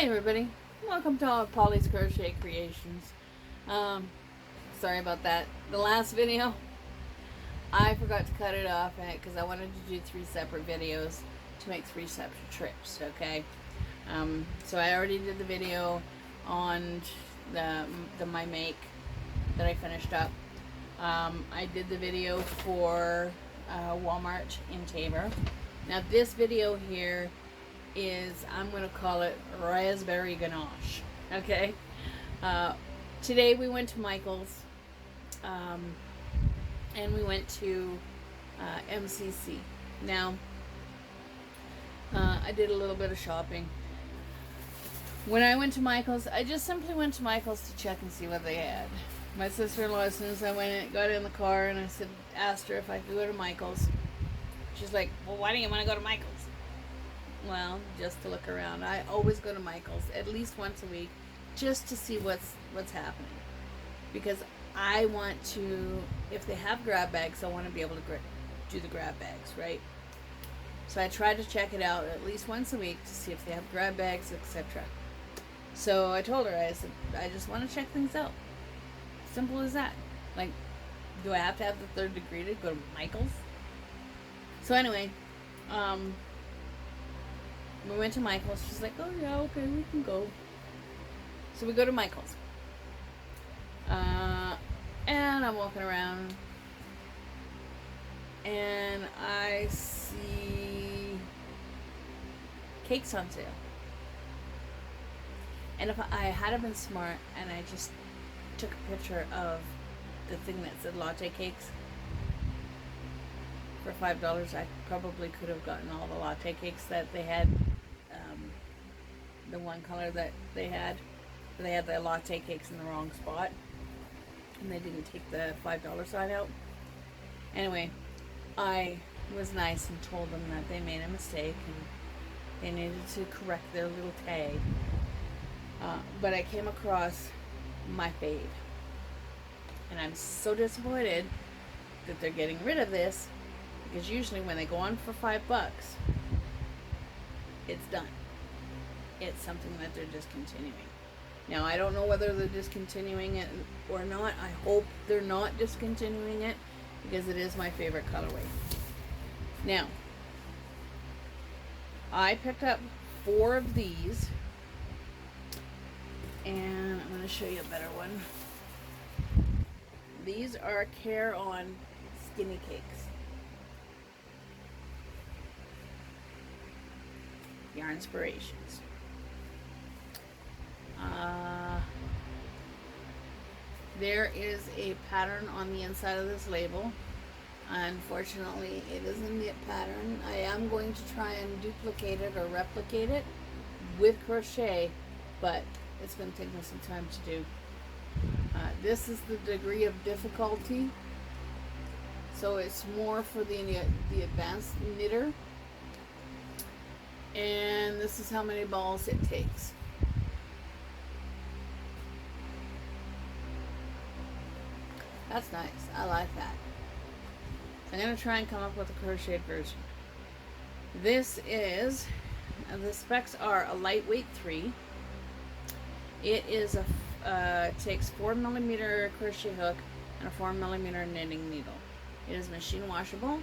Hi everybody, welcome to Pauly's Crochet Creations. Sorry about that. The last video, I forgot to cut it off because I wanted to do 3 separate videos to make 3 separate trips, okay? So I already did the video on the My Make that I finished up. I did the video for Walmart in Tabor. Now this video here is, I'm going to call it raspberry ganache. Okay. Today we went to Michael's, and we went to MCC. Now, I did a little bit of shopping. When I went to Michael's, I just simply went to Michael's to check and see what they had. My sister-in-law, as soon as I got in the car, and I asked her if I could go to Michael's. She's like, well, why do you want to go to Michael's? Well, just to look around. I always go to Michael's at least once a week just to see what's happening. Because I want to, if they have grab bags, I want to be able to do the grab bags, right? So I try to check it out at least once a week to see if they have grab bags, etc. So I told her, I said, I just want to check things out. Simple as that. Like, do I have to have the 3rd degree to go to Michael's? So anyway, we went to Michael's. She's like, oh yeah, okay, we can go. So we go to Michael's. And I'm walking around. And I see cakes on sale. And if I had been smart and I just took a picture of the thing that said latte cakes for $5, I probably could have gotten all the latte cakes that they had. The one color that they had the latte cakes in the wrong spot, and they didn't take the $5 sign out. Anyway, I was nice and told them that they made a mistake and they needed to correct their little tag. But I came across my fave, and I'm so disappointed that they're getting rid of this, because usually when they go on for $5, it's done. It's something that they're discontinuing. Now, I don't know whether they're discontinuing it or not. I hope they're not discontinuing it, because it is my favorite colorway. Now, I picked up 4 of these, and I'm going to show you a better one. These are Care On Skinny Cakes. Yarn Inspirations. There is a pattern on the inside of this label. Unfortunately, it is a knit pattern. I am going to try and duplicate it or replicate it with crochet, but it's going to take me some time to do. This is the degree of difficulty, so it's more for the advanced knitter. And this is how many balls it takes. That's nice. I like that. I'm going to try and come up with a crocheted version. This is, the specs are a lightweight 3. It is takes 4mm crochet hook and a 4mm knitting needle. It is machine washable.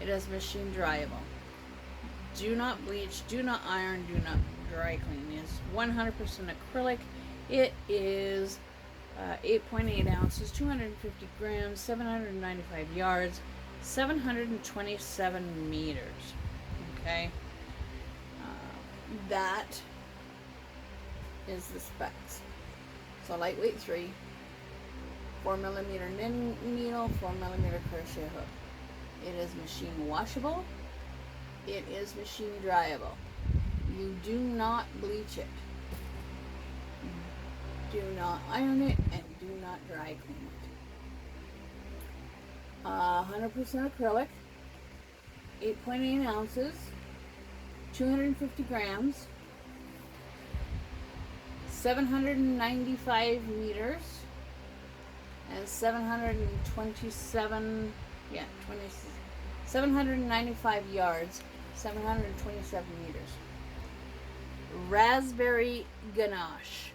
It is machine dryable. Do not bleach, do not iron, do not dry clean. It's 100% acrylic. It is 8.8 ounces, 250 grams, 795 yards, 727 meters. Okay? That is the specs. So lightweight 3, 4mm knitting needle, 4mm crochet hook. It is machine washable. It is machine dryable. You do not bleach it. Do not iron it, and do not dry clean it. 100% acrylic, 8.8 ounces, 250 grams, 795 meters, and 727, 795 yards, 727 meters. raspberry ganache.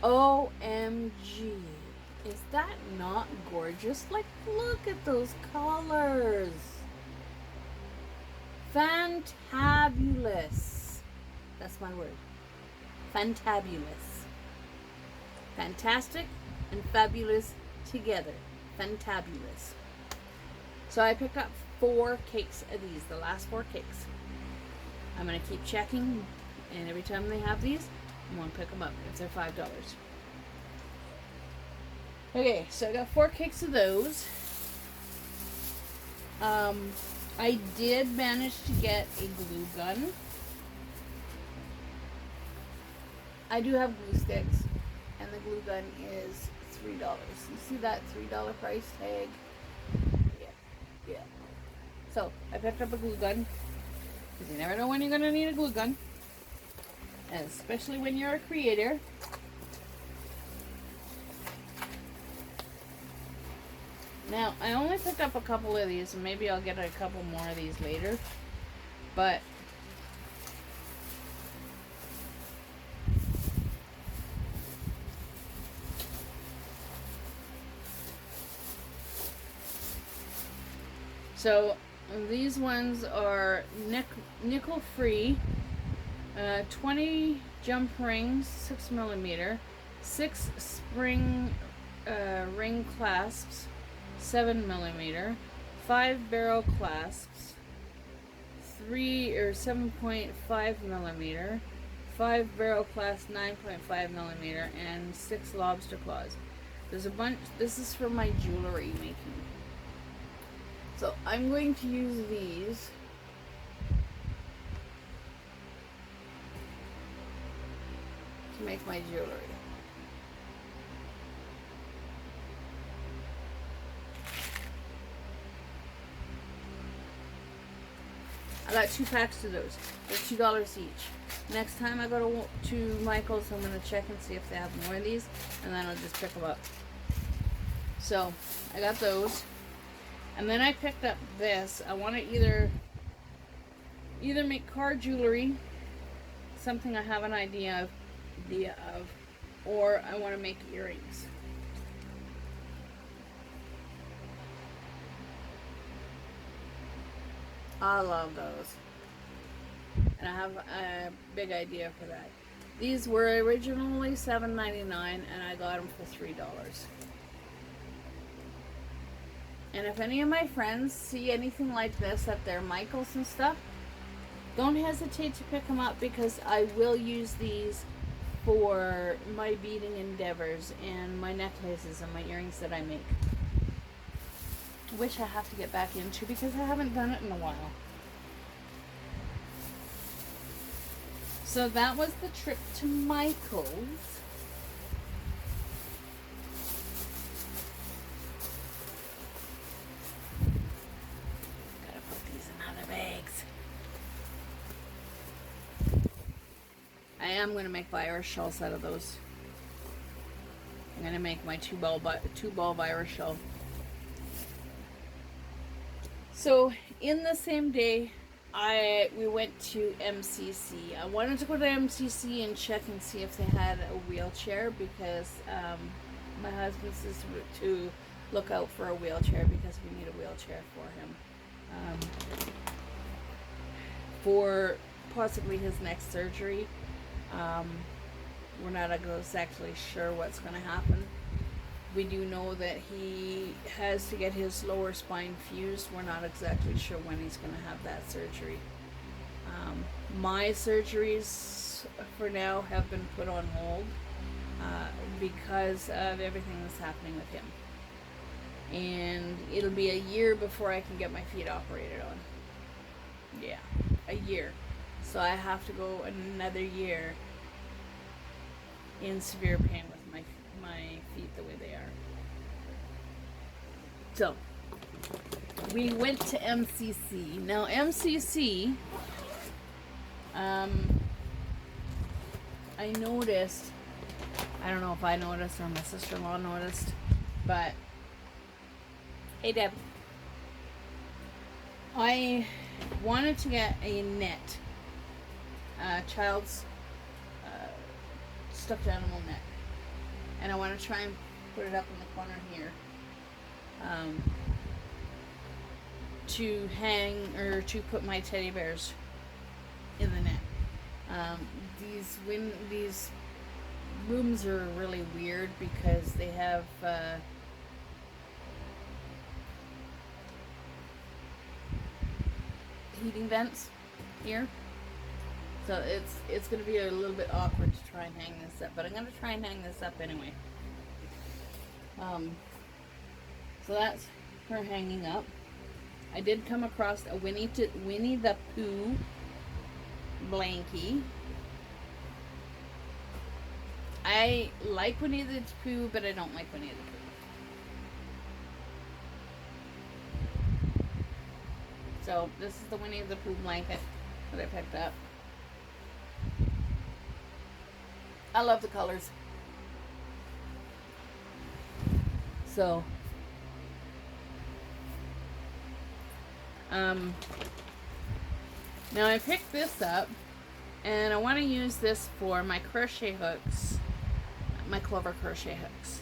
OMG. Is that not gorgeous? Like, look at those colors. Fantabulous. That's my word. Fantabulous. Fantastic and fabulous together. Fantabulous. So I picked up 4 cakes of these, the last 4 cakes. I'm going to keep checking, and every time they have these, I'm going to pick them up if they're $5. Okay, so I got 4 cakes of those. I did manage to get a glue gun. I do have glue sticks, and the glue gun is $3. You see that $3 price tag? Yeah. So I picked up a glue gun because you never know when you're gonna need a glue gun, and especially when you're a creator. Now, I only picked up a couple of these, and maybe I'll get a couple more of these later, but so these ones are nickel free, 20 jump rings, 6mm, 6 spring ring clasps, 7mm, 5 barrel clasps, 3 or 7.5mm, 5 barrel clasp, 9.5mm, and 6 lobster claws. There's a bunch. This is for my jewelry making. So I'm going to use these to make my jewelry. I got 2 packs of those. They're $2 each. Next time I go to Michael's, I'm going to check and see if they have more of these, and then I'll just pick them up. So I got those. And then I picked up this. I want to either make card jewelry, something I have an idea of, or I want to make earrings. I love those. And I have a big idea for that. These were originally $7.99, and I got them for $3. And if any of my friends see anything like this at their Michaels and stuff, don't hesitate to pick them up, because I will use these for my beading endeavors and my necklaces and my earrings that I make. Which I have to get back into because I haven't done it in a while. So that was the trip to Michael's. I am going to make virus shells out of those. I'm going to make my two ball virus shell. So in the same day, we went to MCC. I wanted to go to MCC and check and see if they had a wheelchair, because my husband says to look out for a wheelchair, because we need a wheelchair for him. For possibly his next surgery. We're not exactly sure what's going to happen. We do know that he has to get his lower spine fused. We're not exactly sure when he's going to have that surgery. My surgeries for now have been put on hold because of everything that's happening with him. And it'll be a year before I can get my feet operated on. Yeah, a year. So I have to go another year in severe pain with my feet the way they are. So we went to MCC. Now MCC, I noticed, I don't know if I noticed or my sister-in-law noticed, but hey Deb, I wanted to get a net child's stuffed animal neck. And I want to try and put it up in the corner here. To hang or to put my teddy bears in the net. These rooms are really weird because they have heating vents here, so it's going to be a little bit awkward to try and hang this up, but I'm going to try and hang this up anyway. So that's her hanging up. I did come across a Winnie the Pooh blankie. I like Winnie the Pooh, but I don't like Winnie the Pooh. So this is the Winnie the Pooh blanket that I picked up. I love the colors. So now I picked this up and I want to use this for my crochet hooks, my clover crochet hooks.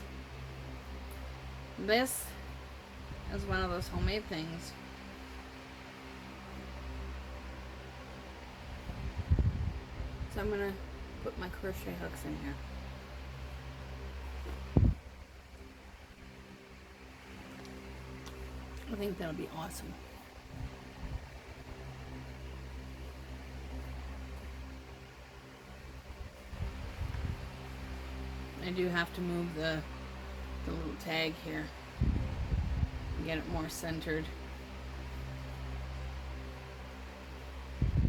This is one of those homemade things. So I'm going to put my crochet hooks in here. I think that'll be awesome. I do have to move the little tag here and get it more centered.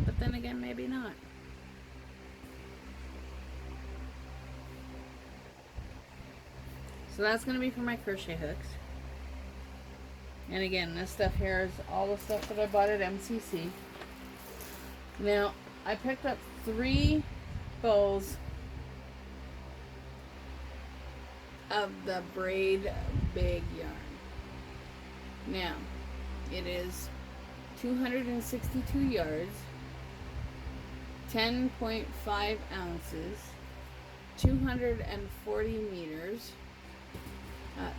But then again, maybe not. So that's going to be for my crochet hooks. And again, this stuff here is all the stuff that I bought at MCC. Now, I picked up 3 bows of the braid big yarn. Now, it is 262 yards, 10.5 ounces, 240 meters,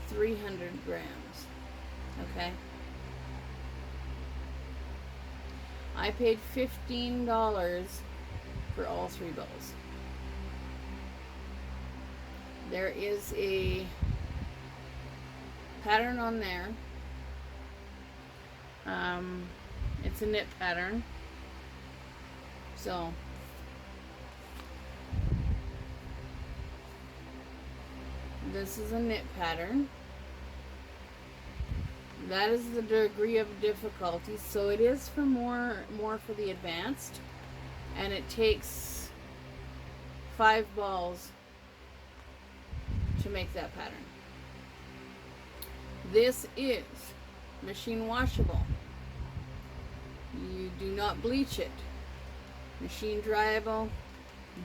300 grams. Okay. I paid $15 for all 3 bows. There is a pattern on there. It's a knit pattern. So this is a knit pattern. That is the degree of difficulty, so it is for more for the advanced, and it takes 5 balls to make that pattern. This is machine washable. You do not bleach it. Machine dryable.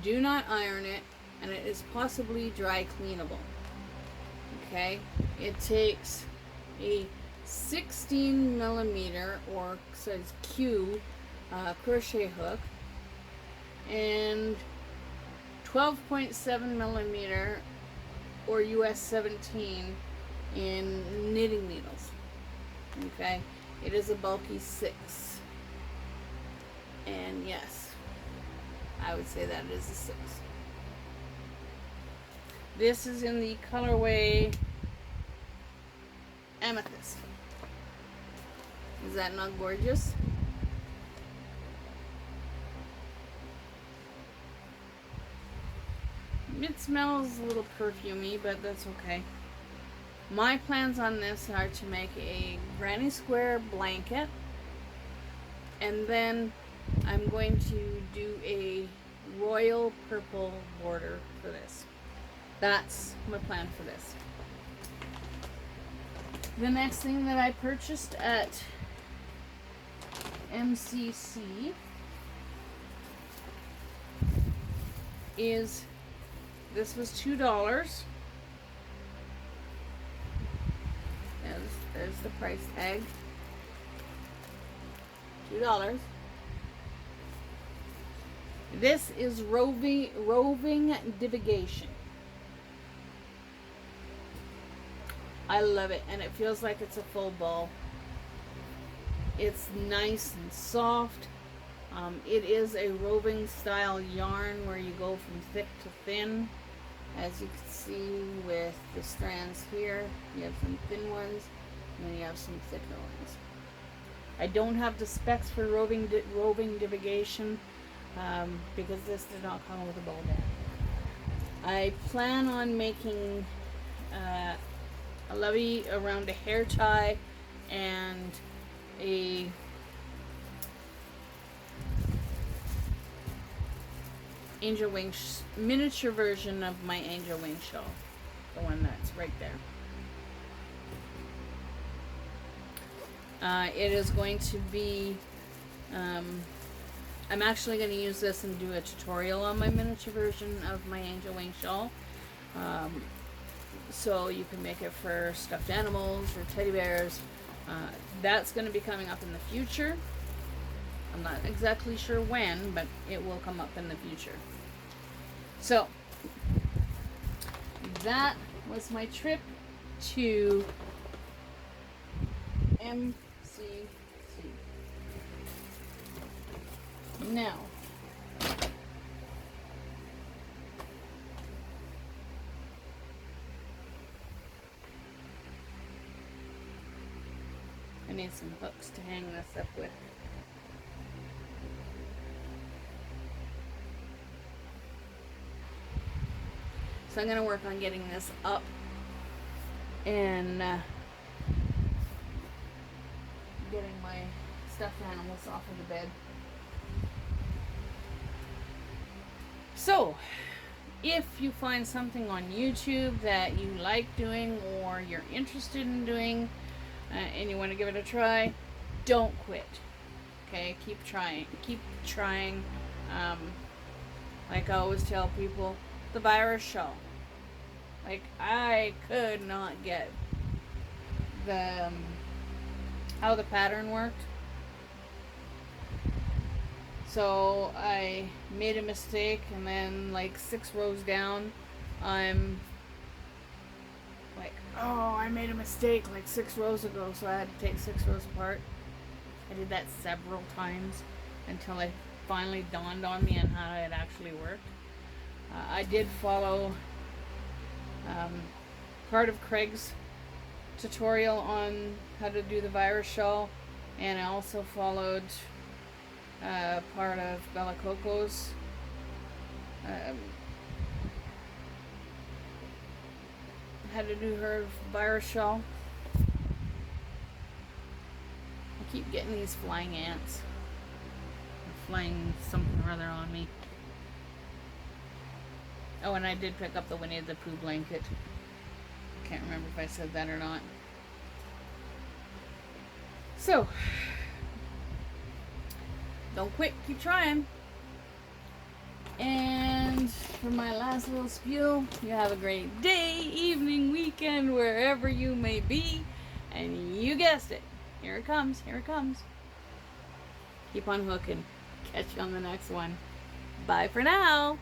Do not iron it, and it is possibly dry cleanable. Okay, it takes a 16 millimeter or size Q crochet hook and 12.7 millimeter or US 17 in knitting needles. Okay, it is a bulky 6, and yes, I would say that it is a 6. This is in the colorway Amethyst. Is that not gorgeous? It smells a little perfumey, but that's okay. My plans on this are to make a granny square blanket, and then I'm going to do a royal purple border for this. That's my plan for this. The next thing that I purchased at MCC is, this was $2. There's the price tag. $2. It This is roving divigation. I love it, and it feels like it's a full ball. It's nice and soft. It is a roving style yarn where you go from thick to thin. As you can see with the strands here, you have some thin ones, and then you have some thicker ones. I don't have the specs for roving divigation because this did not come with a ball band. I plan on making a levy around a hair tie and a angel wing miniature version of my angel wing shawl, the one that's right there. It is going to be I'm actually going to use this and do a tutorial on my miniature version of my angel wing shawl, so you can make it for stuffed animals or teddy bears. That's going to be coming up in the future. I'm not exactly sure when, but it will come up in the future. So, that was my trip to MCC. Now, I need some hooks to hang this up with. So I'm going to work on getting this up and getting my stuffed animals off of the bed. So, if you find something on YouTube that you like doing or you're interested in doing and you want to give it a try, don't quit. Okay, keep trying. Keep trying. Like I always tell people, the virus shawl. Like, I could not get the how the pattern worked. So I made a mistake, and then like 6 rows down, I'm like, oh, I made a mistake like 6 rows ago, so I had to take 6 rows apart. I did that several times until it finally dawned on me on how it actually worked. I did follow part of Craig's tutorial on how to do the virus shawl, and I also followed part of Bella Coco's how to do her virus shawl. I keep getting these flying ants. They're flying something or other on me. Oh, and I did pick up the Winnie the Pooh blanket. I can't remember if I said that or not. So, don't quit, keep trying. And for my last little spiel, you have a great day, evening, weekend, wherever you may be. And you guessed it. Here it comes, here it comes. Keep on hooking. Catch you on the next one. Bye for now.